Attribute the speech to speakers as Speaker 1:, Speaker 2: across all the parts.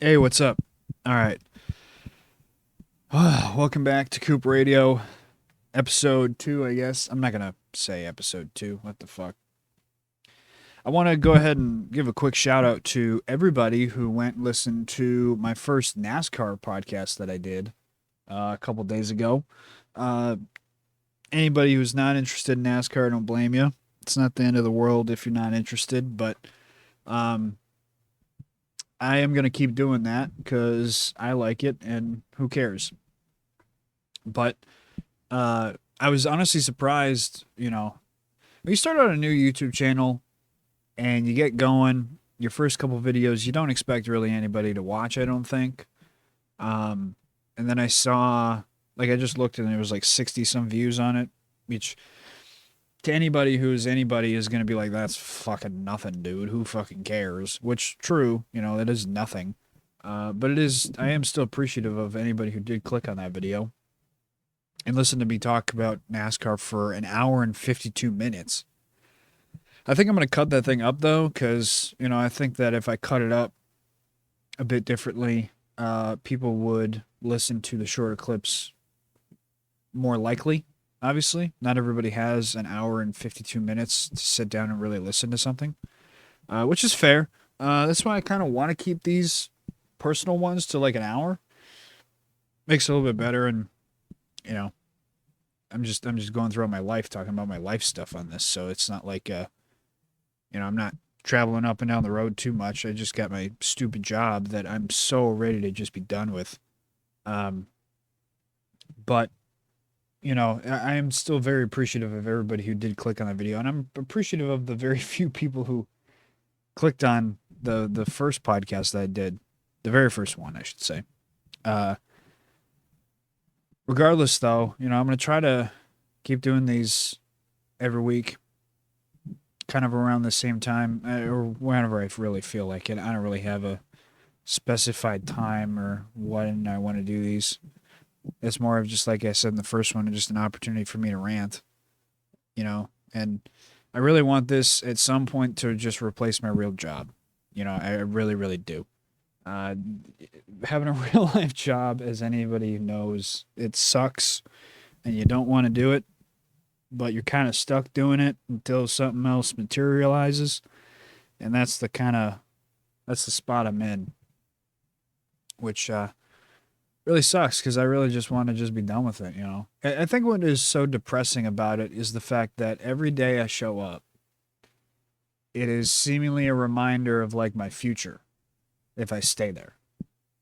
Speaker 1: Hey, what's up? All right. Welcome back to Coop Radio, episode 2, I guess. I'm not going to say episode 2. What the fuck? I want to go ahead and give a quick shout out to everybody who went and listened to my first NASCAR podcast that I did a couple days ago. Uh, Anybody who's not interested in NASCAR, I don't blame you. It's not the end of the world if you're not interested, but um, I am going to keep doing that because I like it and who cares? But I was honestly surprised, when you start out a new YouTube channel and you get going, your first couple videos, you don't expect really anybody to watch, I don't think. Um, and then I saw, like, I just looked and there was like 60 some views on it, which to anybody who's anybody is going to be like, that's fucking nothing, dude. Who fucking cares? Which, true, it is nothing. But I am still appreciative of anybody who did click on that video and listen to me talk about NASCAR for an hour and 52 minutes. I think I'm going to cut that thing up though, because, I think that if I cut it up a bit differently, people would listen to the shorter clips more likely. Obviously, not everybody has an hour and 52 minutes to sit down and really listen to something, which is fair. That's why I kind of want to keep these personal ones to like an hour. Makes it a little bit better, and you know, I'm just going throughout my life talking about my life stuff on this, so it's not like I'm not traveling up and down the road too much. I just got my stupid job that I'm so ready to just be done with. Um, but I am still very appreciative of everybody who did click on the video, and I'm appreciative of the very few people who clicked on the first podcast that I did, the very first one, I should say. Uh, Regardless, though, I'm gonna try to keep doing these every week, kind of around the same time or whenever I really feel like it. I don't really have a specified time or when I want to do these. It's more of just like I said in the first one, just an opportunity for me to rant, and I really want this at some point to just replace my real job. I really, really do. Uh, Having a real life job, as anybody knows, it sucks and you don't want to do it, but you're kind of stuck doing it until something else materializes. And that's the spot I'm in, which really sucks because I really just want to just be done with it. I think what is so depressing about it is the fact that every day I show up, it is seemingly a reminder of like my future if I stay there.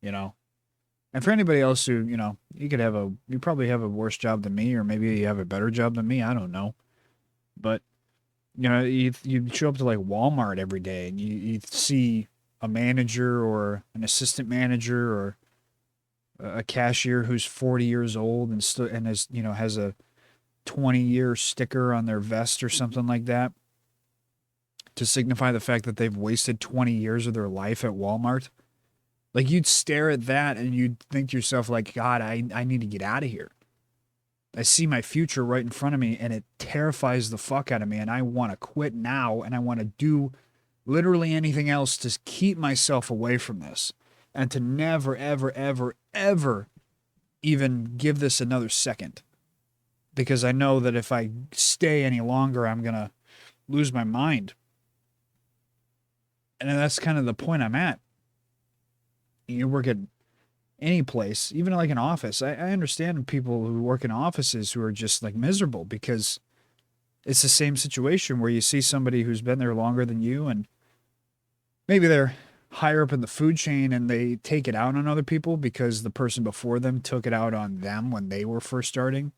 Speaker 1: You know, and for anybody else who you probably have a worse job than me, or maybe you have a better job than me. I don't know, but you show up to like Walmart every day and you see a manager or an assistant manager or a cashier who's 40 years old and still and has a 20-year sticker on their vest or something like that to signify the fact that they've wasted 20 years of their life at Walmart. Like you'd stare at that and you'd think to yourself like, God, I need to get out of here. I see my future right in front of me and it terrifies the fuck out of me and I want to quit now and I want to do literally anything else to keep myself away from this and to never ever ever ever even give this another second because I know that if I stay any longer I'm going to lose my mind. And that's kind of the point I'm at. You work at any place, even like an office. I understand people who work in offices who are just like miserable because it's the same situation where you see somebody who's been there longer than you and maybe they're higher up in the food chain and they take it out on other people because the person before them took it out on them when they were first starting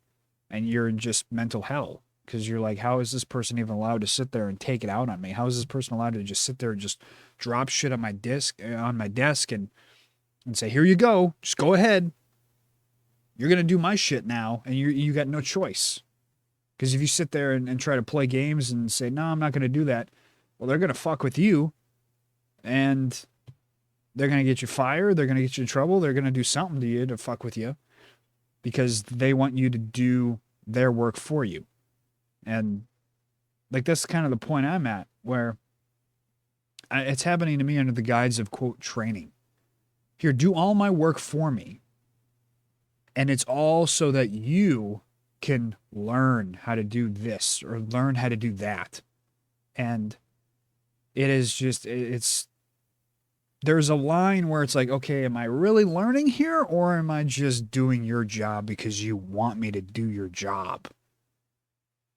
Speaker 1: and you're in just mental hell because you're like, how is this person even allowed to sit there and take it out on me? How is this person allowed to just sit there and just drop shit on my desk and say, here you go, just go ahead. You're gonna do my shit now, and you got no choice. Because if you sit there and try to play games and say, no, I'm not gonna do that, well, they're gonna fuck with you, and they're gonna get you fired. They're gonna get you in trouble. They're gonna do something to you to fuck with you because they want you to do their work for you. And like that's kind of the point I'm at, where it's happening to me under the guise of quote training. Here, do all my work for me. And it's all so that you can learn how to do this or learn how to do that. And it is just, there's a line where it's like, okay, am I really learning here or am I just doing your job because you want me to do your job?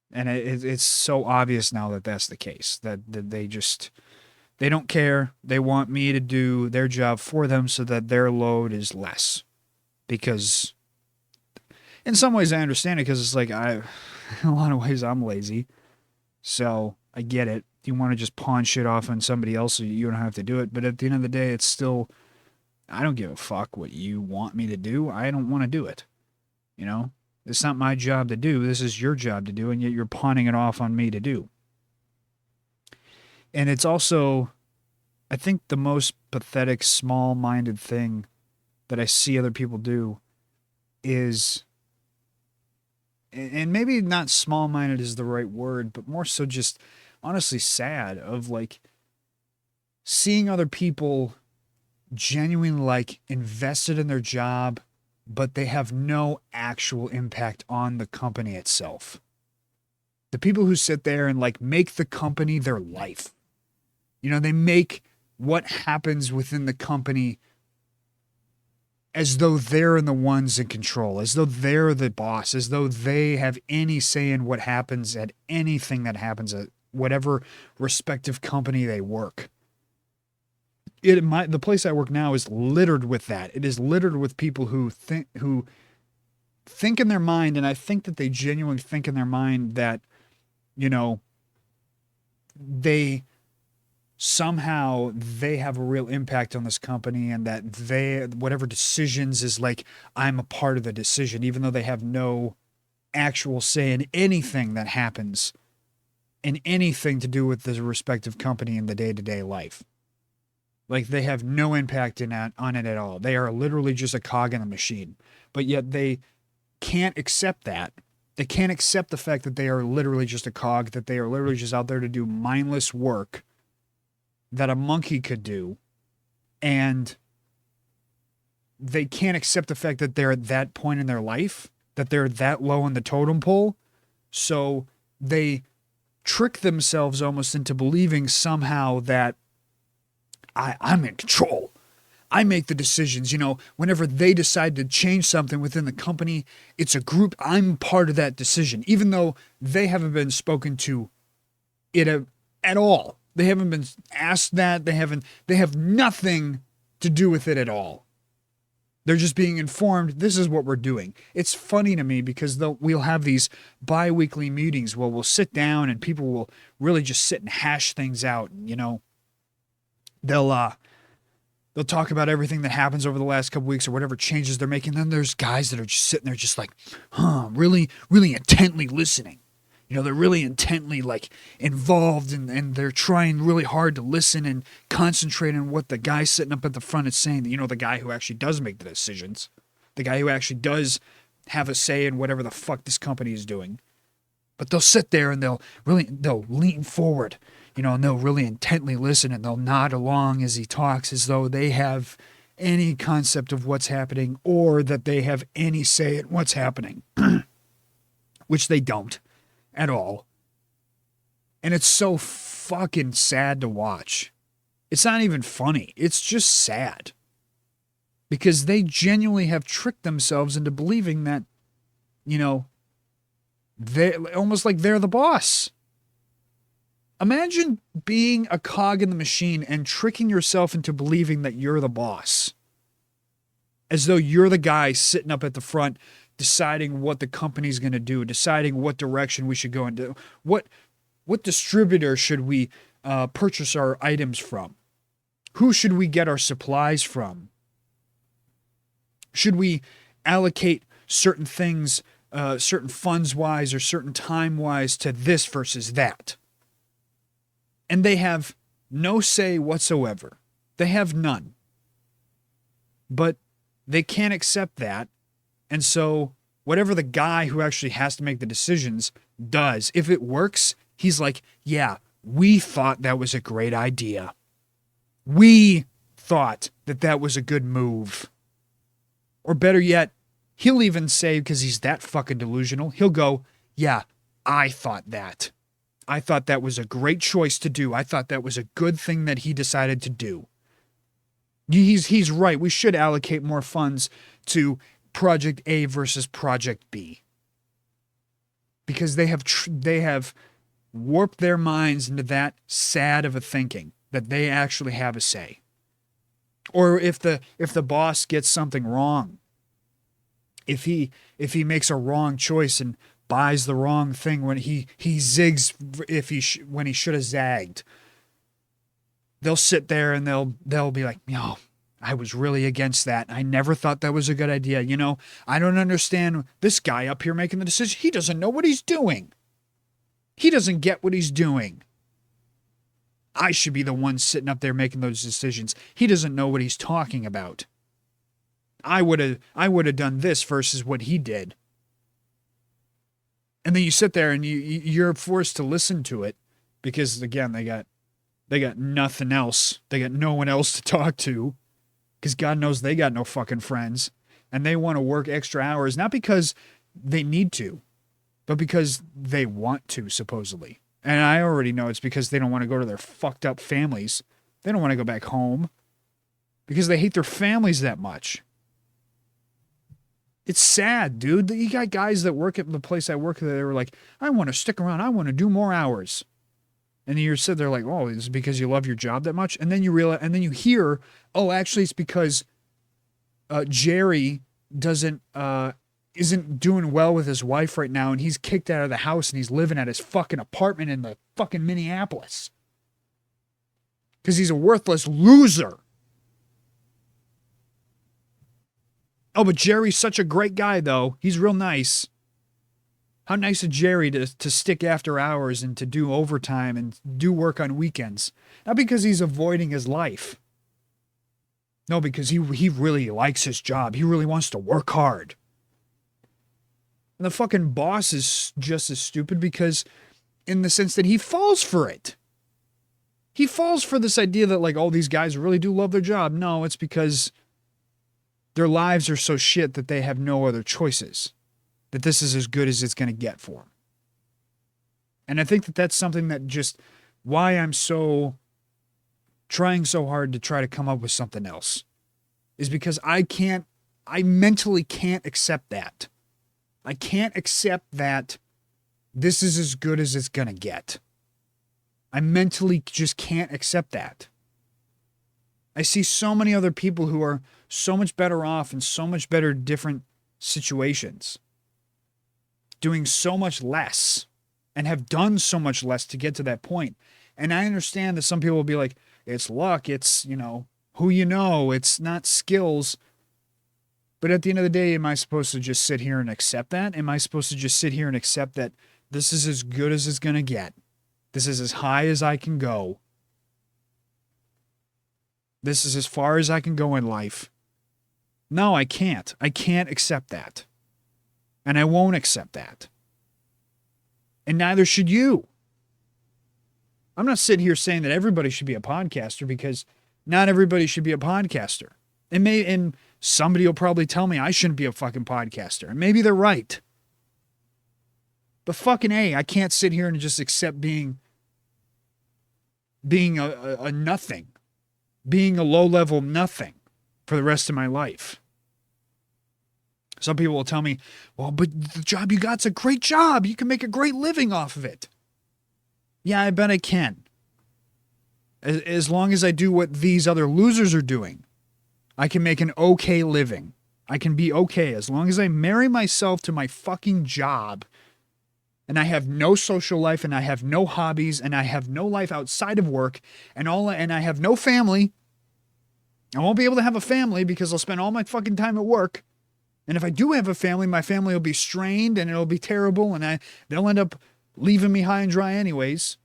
Speaker 1: And it's so obvious now that that's the case, that they don't care. They want me to do their job for them so that their load is less. Because in some ways I understand it, because it's like, in a lot of ways I'm lazy. So I get it. You want to just pawn shit off on somebody else so you don't have to do it. But at the end of the day, it's still, I don't give a fuck what you want me to do. I don't want to do it. You know? It's not my job to do. This is your job to do, and yet you're pawning it off on me to do. And it's also, I think, the most pathetic, small-minded thing that I see other people do is, and maybe not small-minded is the right word, but more so just honestly sad, of like seeing other people genuinely like invested in their job, but they have no actual impact on the company itself. The people who sit there and like make the company their life. You know, they make what happens within the company as though they're the ones in control, as though they're the boss, as though they have any say in what happens at anything that happens at whatever respective company they work. The place I work now is littered with that. It is littered with people who think in their mind, and I think that they genuinely think in their mind that, you know, they somehow they have a real impact on this company, and that whatever decisions is like, I'm a part of the decision, even though they have no actual say in anything that happens in anything to do with the respective company in the day-to-day life. Like, they have no impact on it at all. They are literally just a cog in the machine. But yet they can't accept that. They can't accept the fact that they are literally just a cog, that they are literally just out there to do mindless work that a monkey could do. And they can't accept the fact that they're at that point in their life, that they're that low in the totem pole. So they trick themselves almost into believing somehow that I'm in control. I make the decisions. You know, whenever they decide to change something within the company, it's a group. I'm part of that decision, even though they haven't been spoken to it at all. They haven't been asked that. They have nothing to do with it at all. They're just being informed, this is what we're doing. It's funny to me because we'll have these bi-weekly meetings where we'll sit down and people will really just sit and hash things out. You know, they'll talk about everything that happens over the last couple weeks or whatever changes they're making. Then there's guys that are just sitting there just like, really, really intently listening. You know, they're really intently like involved and they're trying really hard to listen and concentrate on what the guy sitting up at the front is saying. You know, the guy who actually does make the decisions, the guy who actually does have a say in whatever the fuck this company is doing. But they'll sit there and they'll lean forward, you know, and they'll really intently listen and they'll nod along as he talks as though they have any concept of what's happening or that they have any say in what's happening, which they don't at all. And it's so fucking sad to watch. It's not even funny. It's just sad. Because they genuinely have tricked themselves into believing that, you know, they almost like they're the boss. Imagine being a cog in the machine and tricking yourself into believing that you're the boss. As though you're the guy sitting up at the front deciding what the company's going to do, deciding what direction we should go into. What distributor should we purchase our items from? Who should we get our supplies from? Should we allocate certain things, certain funds-wise or certain time-wise to this versus that? And they have no say whatsoever. They have none. But they can't accept that. And so whatever the guy who actually has to make the decisions does, if it works, he's like, yeah, we thought that was a great idea. We thought that that was a good move. Or better yet, he'll even say, because he's that fucking delusional, he'll go, yeah, I thought that. I thought that was a great choice to do. I thought that was a good thing that he decided to do. He's right. We should allocate more funds to Project A versus Project B. Because they have warped their minds into that sad of a thinking that they actually have a say. Or if the boss gets something wrong, if he makes a wrong choice and buys the wrong thing when he zigs when he should have zagged, they'll sit there and they'll be like, no, I was really against that. I never thought that was a good idea. You know, I don't understand this guy up here making the decision. He doesn't know what he's doing. He doesn't get what he's doing. I should be the one sitting up there making those decisions. He doesn't know what he's talking about. I would have done this versus what he did. And then you sit there and you're forced to listen to it because, again, they got nothing else. They got no one else to talk to because God knows they got no fucking friends. And they want to work extra hours, not because they need to, but because they want to, supposedly. And I already know it's because they don't want to go to their fucked up families. They don't want to go back home because they hate their families that much. It's sad, dude. You got guys that work at the place I work at, they were like, I want to stick around. I want to do more hours. And you're sitting there like, oh, is it because you love your job that much? And then you realize, and then you hear, oh, actually it's because Jerry isn't doing well with his wife right now, and he's kicked out of the house and he's living at his fucking apartment in the fucking Minneapolis. Because he's a worthless loser. Oh, but Jerry's such a great guy, though. He's real nice. How nice of Jerry to stick after hours and to do overtime and do work on weekends. Not because he's avoiding his life. No, because he really likes his job. He really wants to work hard. And the fucking boss is just as stupid because in the sense that he falls for it. He falls for this idea that, like, all these guys really do love their job. No, it's because their lives are so shit that they have no other choices. That this is as good as it's going to get for them. And I think that that's something that just, why I'm trying so hard to try to come up with something else, is because I mentally can't accept that. I can't accept that this is as good as it's going to get. I mentally just can't accept that. I see so many other people who are so much better off in so much better different situations, doing so much less and have done so much less to get to that point. And I understand that some people will be like, it's luck, it's, who you know, it's not skills. But at the end of the day, am I supposed to just sit here and accept that? Am I supposed to just sit here and accept that this is as good as it's going to get? This is as high as I can go. This is as far as I can go in life. No, I can't. I can't accept that. And I won't accept that. And neither should you. I'm not sitting here saying that everybody should be a podcaster, because not everybody should be a podcaster. And somebody will probably tell me I shouldn't be a fucking podcaster. And maybe they're right. But fucking A, I can't sit here and just accept being a nothing. Being a low-level nothing for the rest of my life. Some people will tell me, well, but the job you got's a great job. You can make a great living off of it. Yeah, I bet I can. As long as I do what these other losers are doing, I can make an okay living. I can be okay as long as I marry myself to my fucking job and I have no social life and I have no hobbies and I have no life outside of work and I have no family. I won't be able to have a family because I'll spend all my fucking time at work. And if I do have a family, my family will be strained and it'll be terrible and they'll end up leaving me high and dry anyways.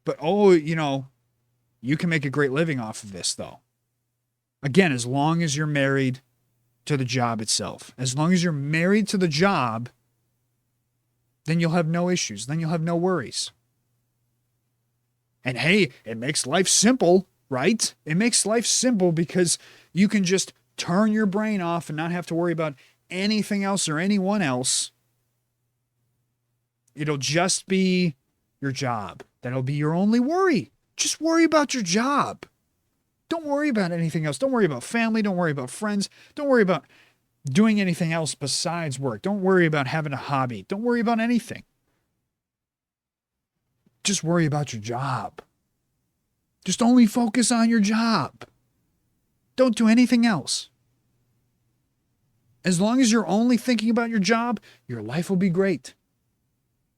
Speaker 1: But, you can make a great living off of this, though. Again, as long as you're married to the job itself. As long as you're married to the job, then you'll have no issues. Then you'll have no worries. And hey, it makes life simple right? It makes life simple because you can just turn your brain off and not have to worry about anything else or anyone else. It'll just be your job. That'll be your only worry. Just worry about your job. Don't worry about anything else. Don't worry about family. Don't worry about friends. Don't worry about doing anything else besides work. Don't worry about having a hobby. Don't worry about anything. Just worry about your job. Just only focus on your job. Don't do anything else. As long as you're only thinking about your job, your life will be great.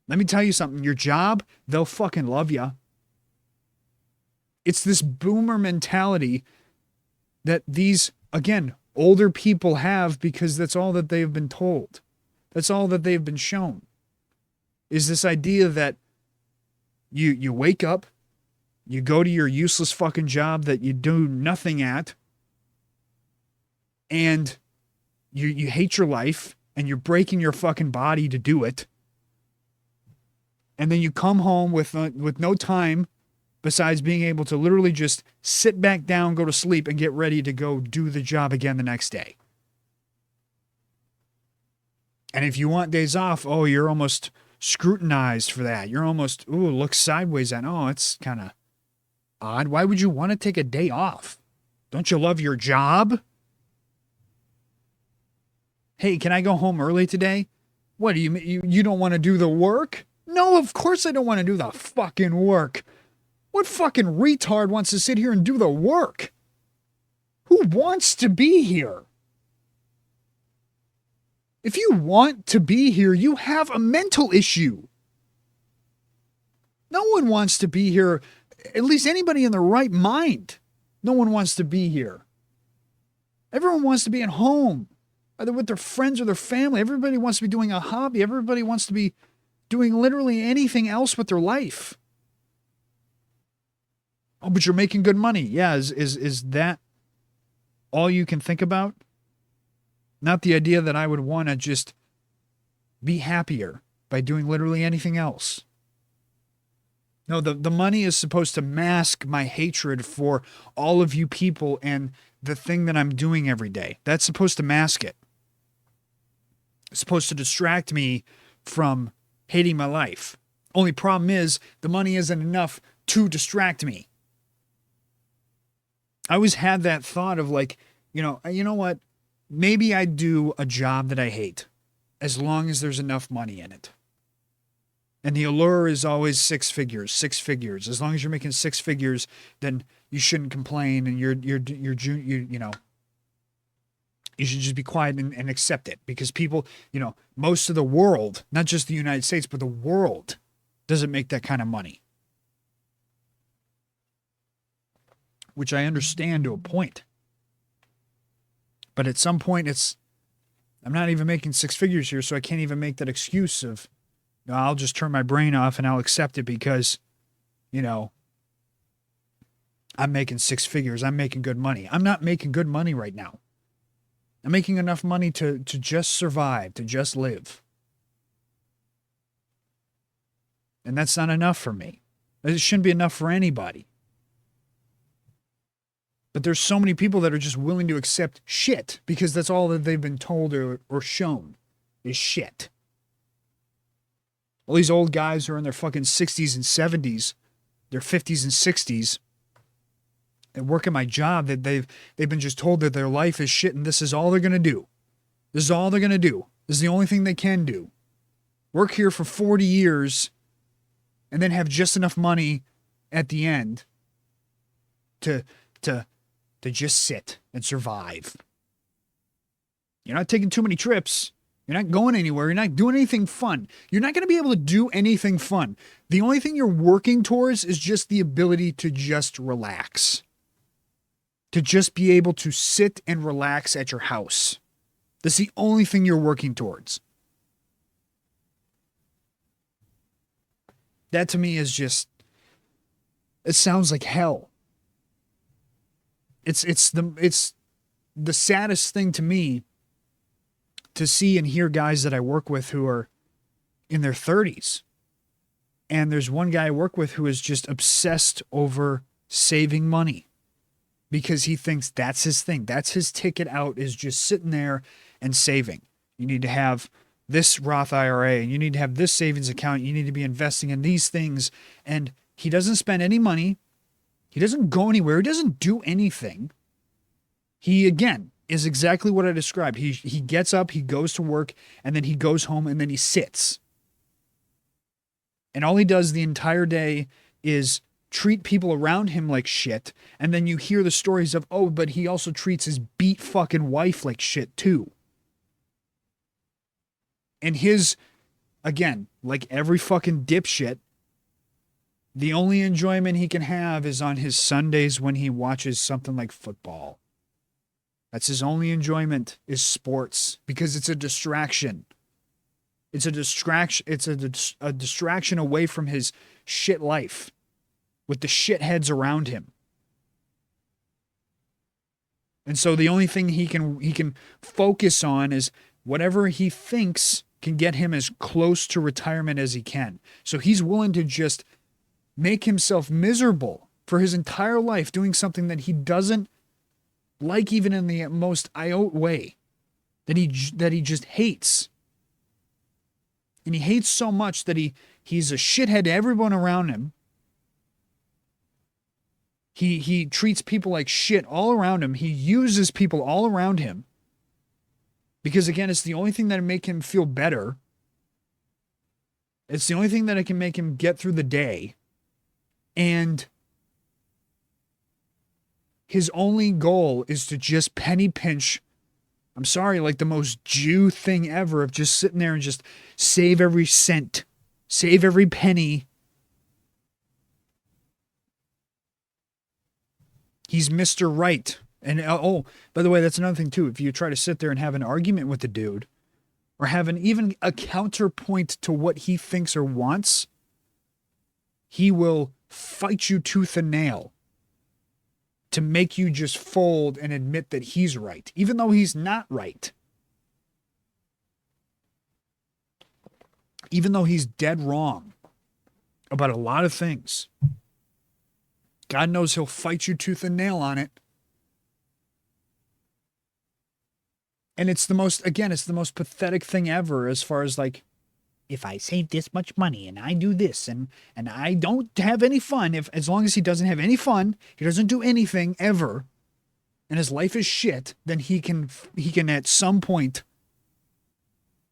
Speaker 1: Let me tell you something. Your job, they'll fucking love you. It's this boomer mentality that these, again, older people have because that's all that they've been told. That's all that they've been shown. Is this idea that you wake up, you go to your useless fucking job that you do nothing at, and you hate your life, and you're breaking your fucking body to do it. And then you come home with no time besides being able to literally just sit back down, go to sleep, and get ready to go do the job again the next day. And if you want days off, oh, you're almost scrutinized for that. You're almost, look sideways at, oh, it's kind of odd. Why would you want to take a day off? Don't you love your job? Hey, can I go home early today? What, do you don't want to do the work? No, of course I don't want to do the fucking work. What fucking retard wants to sit here and do the work? Who wants to be here? If you want to be here, you have a mental issue. No one wants to be here, at least anybody in their right mind. No one wants to be here. Everyone wants to be at home, either with their friends or their family. Everybody wants to be doing a hobby. Everybody wants to be doing literally anything else with their life. Oh, but you're making good money. Yeah, is that all you can think about? Not the idea that I would want to just be happier by doing literally anything else. No, the money is supposed to mask my hatred for all of you people and the thing that I'm doing every day. That's supposed to mask it. It's supposed to distract me from hating my life. Only problem is the money isn't enough to distract me. I always had that thought of like, you know what? Maybe I'd do a job that I hate as long as there's enough money in it. And the allure is always six figures. As long as you're making six figures, then you shouldn't complain, and you should just be quiet and accept it, because people, most of the world, not just the United States, but the world doesn't make that kind of money. Which I understand to a point. But at some point, I'm not even making six figures here, so I can't even make that excuse of, no, I'll just turn my brain off and I'll accept it because, I'm making six figures. I'm making good money. I'm not making good money right now. I'm making enough money to just survive, to just live. And that's not enough for me. It shouldn't be enough for anybody. But there's so many people that are just willing to accept shit because that's all that they've been told or shown is shit. All these old guys who are in their fucking 60s and 70s, their 50s and 60s, and work at my job, that they've been just told that their life is shit and this is all they're going to do. This is all they're going to do. This is the only thing they can do. Work here for 40 years and then have just enough money at the end to just sit and survive. You're not taking too many trips. You're not going anywhere. You're not doing anything fun. You're not going to be able to do anything fun. The only thing you're working towards is just the ability to just relax. To just be able to sit and relax at your house. That's the only thing you're working towards. That to me is just, it sounds like hell. It's the saddest thing to me to see and hear guys that I work with who are in their 30s. And there's one guy I work with who is just obsessed over saving money. because he thinks that's his thing. That's his ticket out, is just sitting there and saving. You need to have this Roth IRA, and you need to have this savings account. You need to be investing in these things. And he doesn't spend any money. He doesn't go anywhere. He doesn't do anything. He, again, is exactly what I described. He gets up, he goes to work, and then he goes home, and then he sits. And all he does the entire day is treat people around him like shit. And then you hear the stories of, oh, but he also treats his beat fucking wife like shit too. And his, again, like every fucking dipshit, the only enjoyment he can have is on his Sundays when he watches something like football. That's his only enjoyment, is sports, because it's a distraction. It's a distraction. It's a distraction away from his shit life with the shitheads around him. And so the only thing he can focus on is whatever he thinks can get him as close to retirement as he can. So he's willing to just make himself miserable for his entire life doing something that he doesn't like, even in the most iota way, that he just hates. And he hates so much that he's a shithead to everyone around him. He treats people like shit all around him. He uses people all around him. Because again, it's the only thing that can make him feel better. It's the only thing that can make him get through the day. And his only goal is to just penny pinch. I'm sorry, like the most Jew thing ever, of just sitting there and just save every cent, save every penny. He's Mr. Right. And oh, by the way, that's another thing too. If you try to sit there and have an argument with the dude, or have even a counterpoint to what he thinks or wants, he will fight you tooth and nail to make you just fold and admit that he's right, even though he's not right. Even though he's dead wrong about a lot of things. God knows he'll fight you tooth and nail on it. And it's the most pathetic thing ever, as far as like, if I save this much money and I do this and I don't have any fun, as long as he doesn't have any fun, he doesn't do anything ever, and his life is shit, then he can at some point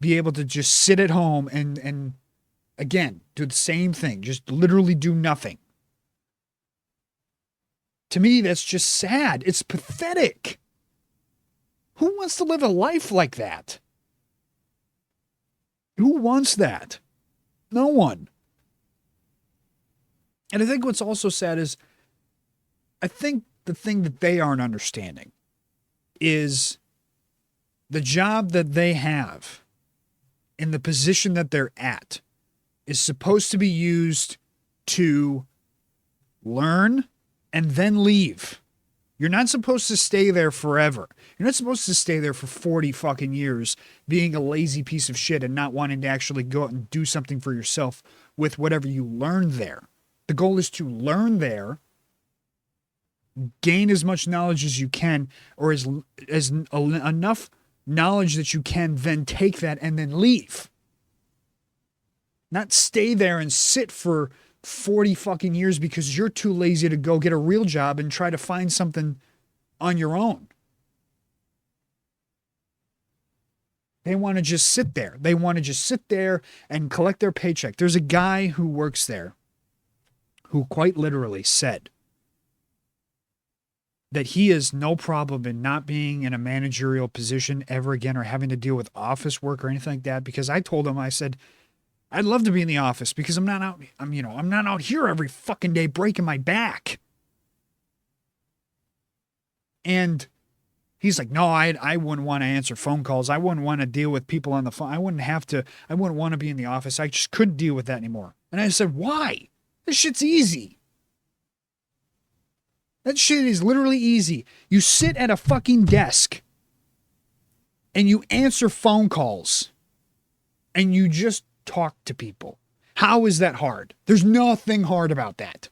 Speaker 1: be able to just sit at home and again do the same thing, just literally do nothing. To me, that's just sad. It's pathetic. Who wants to live a life like that? Who wants that? No one. And I think what's also sad is, I think the thing that they aren't understanding is the job that they have in the position that they're at is supposed to be used to learn and then leave. You're not supposed to stay there forever. You're not supposed to stay there for 40 fucking years being a lazy piece of shit and not wanting to actually go out and do something for yourself with whatever you learned there. The goal is to learn there, gain as much knowledge as you can, or as enough knowledge that you can, then take that and then leave. Not stay there and sit for 40 fucking years because you're too lazy to go get a real job and try to find something on your own. They want to just sit there. They want to just sit there and collect their paycheck. There's a guy who works there who quite literally said that he has no problem in not being in a managerial position ever again, or having to deal with office work or anything like that. Because I told him, I said, I'd love to be in the office because I'm not out here every fucking day breaking my back. And he's like, no, I wouldn't want to answer phone calls. I wouldn't want to deal with people on the phone. I wouldn't want to be in the office. I just couldn't deal with that anymore. And I said, why? This shit's easy. That shit is literally easy. You sit at a fucking desk and you answer phone calls and you just talk to people. How is that hard? There's nothing hard about that.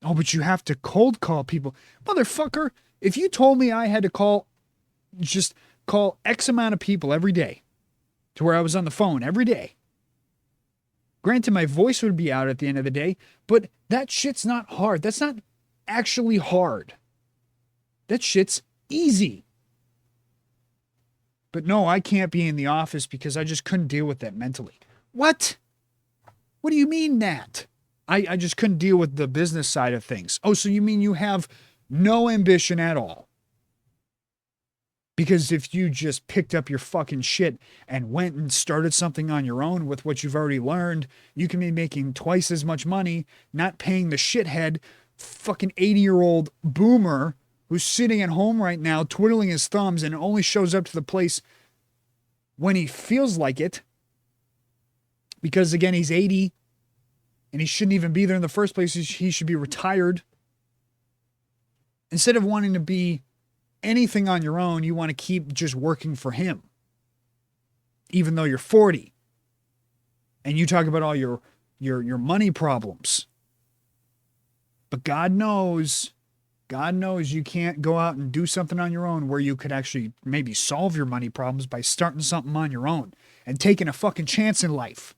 Speaker 1: Oh, but you have to cold call people. Motherfucker, if you told me I had to just call X amount of people every day to where I was on the phone every day, granted, my voice would be out at the end of the day, but that shit's not hard. That's not actually hard. That shit's easy. But no, I can't be in the office because I just couldn't deal with that mentally. What? What do you mean that? I just couldn't deal with the business side of things. Oh, so you mean you have no ambition at all? Because if you just picked up your fucking shit and went and started something on your own with what you've already learned, you can be making twice as much money, not paying the shithead fucking 80-year-old boomer who's sitting at home right now twiddling his thumbs and only shows up to the place when he feels like it. Because again, he's 80 and he shouldn't even be there in the first place. He should be retired. Instead of wanting to be anything on your own, you want to keep just working for him. Even though you're 40. And you talk about all your money problems. But God knows you can't go out and do something on your own where you could actually maybe solve your money problems by starting something on your own and taking a fucking chance in life.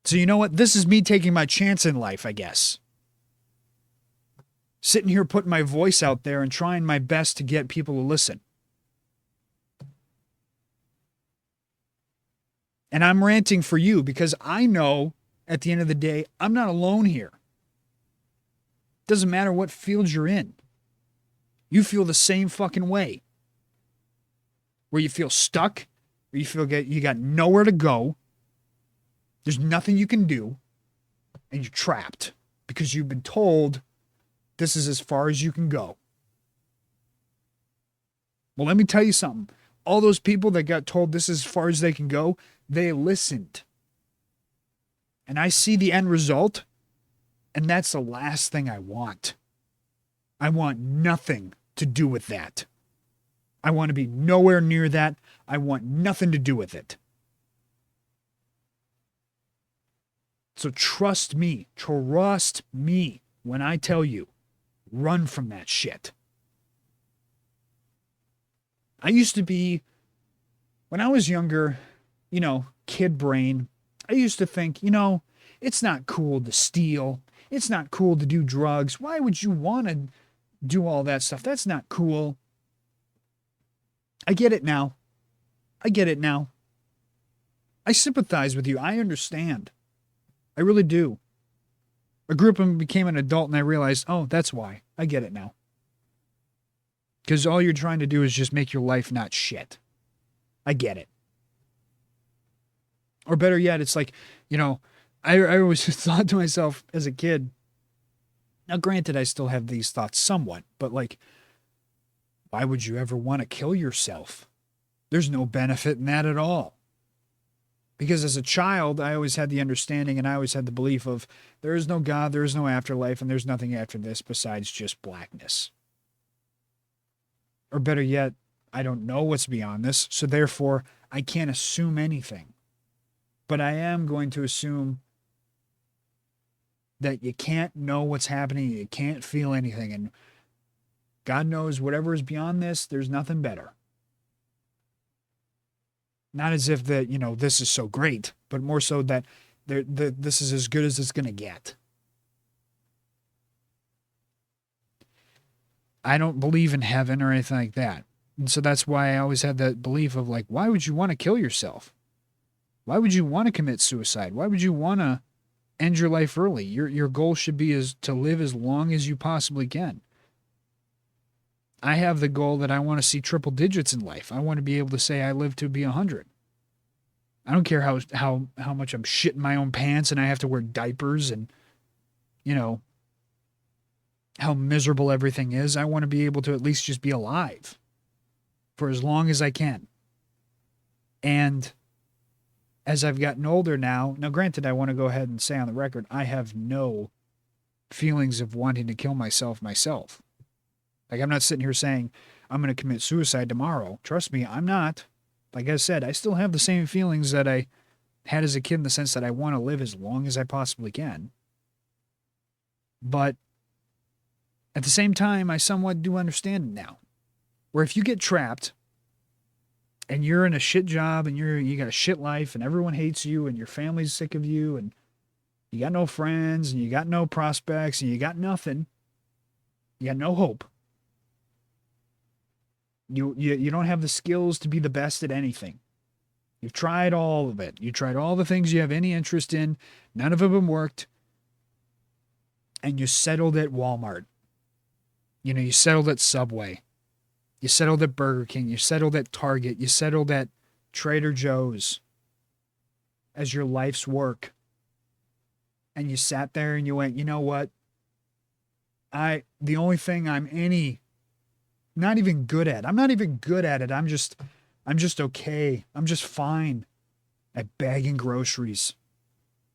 Speaker 1: So you know what? This is me taking my chance in life, I guess. Sitting here putting my voice out there and trying my best to get people to listen. And I'm ranting for you because I know at the end of the day, I'm not alone here. Doesn't matter what field you're in. You feel the same fucking way. Where you feel stuck, where you feel you got nowhere to go. There's nothing you can do. And you're trapped because you've been told this is as far as you can go. Well, let me tell you something. All those people that got told this is as far as they can go, they listened. And I see the end result, and that's the last thing I want. I want nothing to do with that. I want to be nowhere near that. I want nothing to do with it. So trust me when I tell you, run from that shit. I used to be, when I was younger, kid brain, I used to think, it's not cool to steal. It's not cool to do drugs. Why would you want to do all that stuff? That's not cool. I get it now. I sympathize with you. I understand. I really do. I grew up and became an adult and I realized, oh, that's why. I get it now. Because all you're trying to do is just make your life not shit. I get it. Or better yet, it's like, I always thought to myself as a kid, now granted I still have these thoughts somewhat, but like, why would you ever want to kill yourself? There's no benefit in that at all. Because as a child, I always had the understanding and I always had the belief of there is no God, there is no afterlife, and there's nothing after this besides just blackness. Or better yet, I don't know what's beyond this, so therefore I can't assume anything. But I am going to assume that you can't know what's happening, you can't feel anything, and God knows whatever is beyond this, there's nothing better. Not as if that, this is so great, but more so that this is as good as it's going to get. I don't believe in heaven or anything like that. And so that's why I always had that belief of like, why would you want to kill yourself? Why would you want to commit suicide? Why would you want to end your life early? Your goal should be to live as long as you possibly can. I have the goal that I want to see triple digits in life. I want to be able to say I live to be 100. I don't care how much I'm shitting my own pants and I have to wear diapers and, how miserable everything is. I want to be able to at least just be alive for as long as I can. And as I've gotten older now granted, I want to go ahead and say on the record, I have no feelings of wanting to kill myself. Like, I'm not sitting here saying I'm going to commit suicide tomorrow. Trust me, I'm not. Like I said, I still have the same feelings that I had as a kid in the sense that I want to live as long as I possibly can. But at the same time, I somewhat do understand it now. Where if you get trapped and you're in a shit job and you got a shit life and everyone hates you and your family's sick of you and you got no friends and you got no prospects and you got nothing, you got no hope. You don't have the skills to be the best at anything. You've tried all of it. You tried all the things you have any interest in. None of them worked. And you settled at Walmart. You settled at Subway. You settled at Burger King. You settled at Target. You settled at Trader Joe's as your life's work. And you sat there and you went, you know what? The only thing I'm not even good at. I'm not even good at it. I'm just okay. I'm just fine at bagging groceries.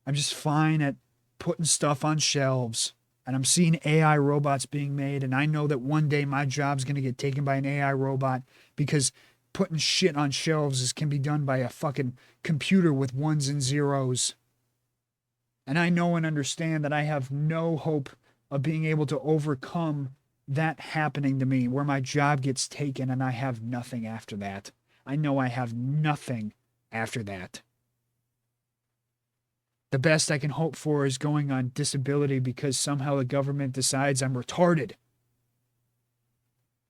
Speaker 1: I'm just fine at putting stuff on shelves. And I'm seeing AI robots being made. And I know that one day my job's going to get taken by an AI robot because putting shit on shelves can be done by a fucking computer with ones and zeros. And I know and understand that I have no hope of being able to overcome that happening to me where my job gets taken and I have nothing after that. I know I have nothing after that. The best I can hope for is going on disability because somehow the government decides I'm retarded.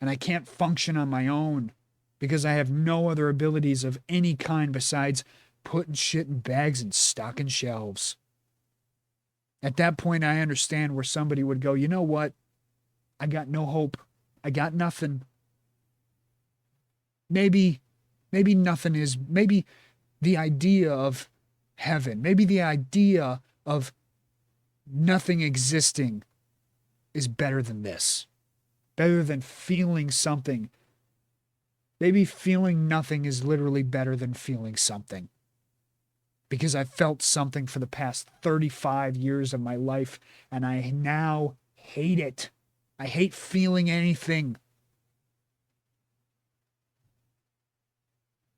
Speaker 1: And I can't function on my own because I have no other abilities of any kind besides putting shit in bags and stocking shelves. At that point, I understand where somebody would go, you know what? I got no hope. I got nothing. Maybe nothing is, maybe the idea of heaven, maybe the idea of nothing existing is better than this. Better than feeling something. Maybe feeling nothing is literally better than feeling something. Because I felt something for the past 35 years of my life, and I now hate it. I hate feeling anything.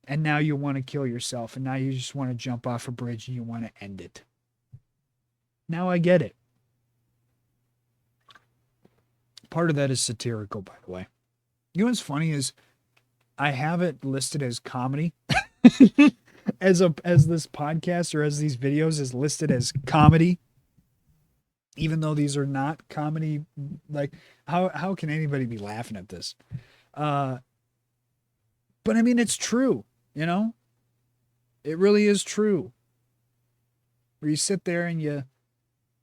Speaker 1: And now you want to kill yourself, and now you just want to jump off a bridge and you want to end it. Now I get it. Part of that is satirical, by the way. You know what's funny is I have it listed as comedy. as this podcast or as these videos is listed as comedy. Even though these are not comedy, like how can anybody be laughing at this? But I mean, it's true, you know? It really is true. Where you sit there and you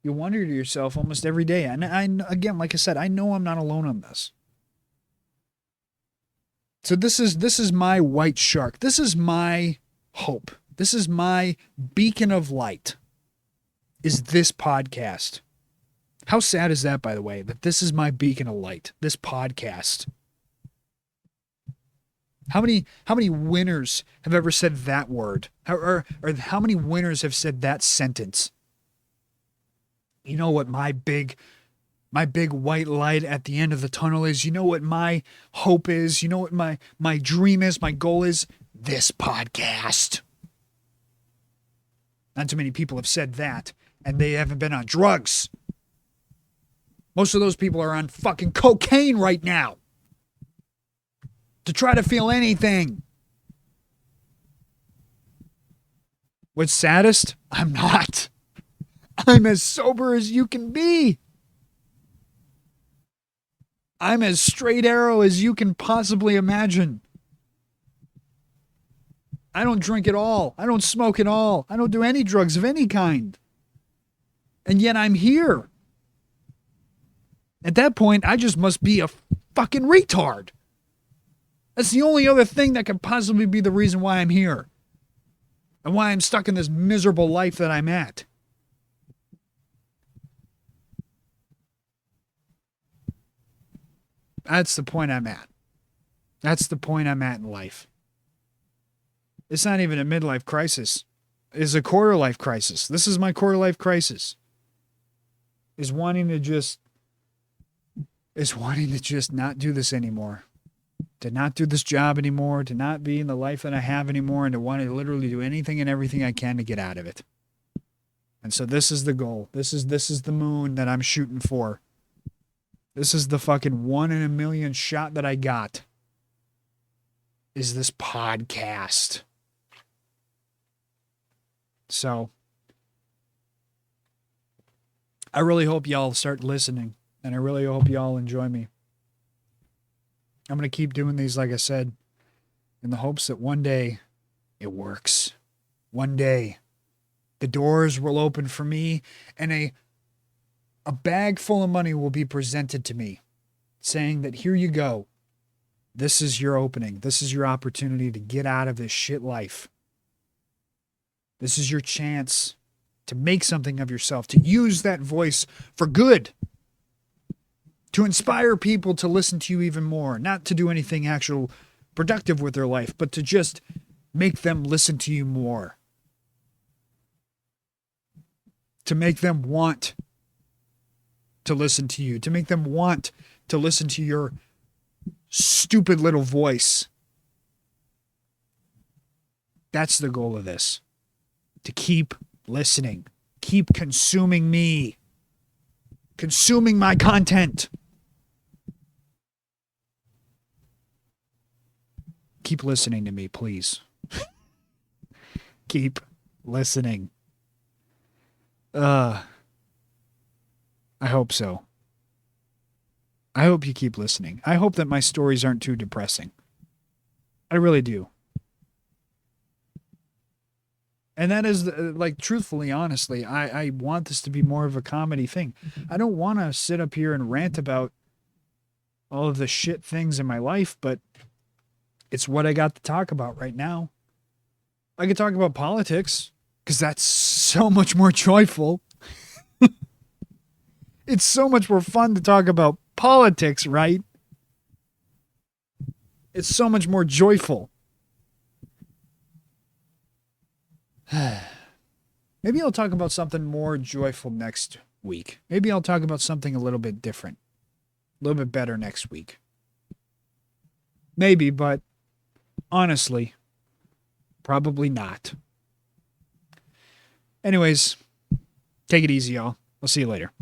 Speaker 1: wonder to yourself almost every day. And again, like I said, I know I'm not alone on this. So this is my white shark. This is my hope. This is my beacon of light. Is this podcast. How sad is that, by the way, that this is my beacon of light, this podcast? How many winners have ever said that word? Or how many winners have said that sentence? You know what my big white light at the end of the tunnel is? You know what my hope is? You know what my dream is? My goal is? This podcast. Not too many people have said that, and they haven't been on drugs. Most of those people are on fucking cocaine right now to try to feel anything. What's saddest? I'm not. I'm as sober as you can be. I'm as straight arrow as you can possibly imagine. I don't drink at all. I don't smoke at all. I don't do any drugs of any kind. And yet I'm here. At that point, I just must be a fucking retard. That's the only other thing that could possibly be the reason why I'm here. And why I'm stuck in this miserable life that I'm at. That's the point I'm at. That's the point I'm at in life. It's not even a midlife crisis. It's a quarter life crisis. This is my quarter life crisis. Is wanting to just not do this anymore. To not do this job anymore. To not be in the life that I have anymore. And to want to literally do anything and everything I can to get out of it. And so this is the goal. This is the moon that I'm shooting for. This is the fucking 1 in a million shot that I got. Is this podcast. So I really hope y'all start listening, and I really hope y'all enjoy me. I'm going to keep doing these, like I said, in the hopes that one day it works. One day the doors will open for me, and a bag full of money will be presented to me, saying that here you go. This is your opening. This is your opportunity to get out of this shit life. This is your chance to make something of yourself, to use that voice for good, to inspire people to listen to you even more, not to do anything actual productive with their life, but to just make them listen to you more, to make them want to listen to you, to make them want to listen to your stupid little voice. That's the goal of this. To keep listening, keep consuming me, consuming my content. Keep listening to me, please. Keep listening. I hope so. I hope you keep listening. I hope that my stories aren't too depressing. I really do. And that is, like, truthfully, honestly, I want this to be more of a comedy thing. I don't want to sit up here and rant about all of the shit things in my life, but it's what I got to talk about right now. I could talk about politics, because that's so much more joyful. It's so much more fun to talk about politics, right? It's so much more joyful. Maybe I'll talk about something more joyful next week. Maybe I'll talk about something a little bit different, a little bit better next week. Maybe, but honestly, probably not. Anyways, take it easy, y'all. I'll see you later.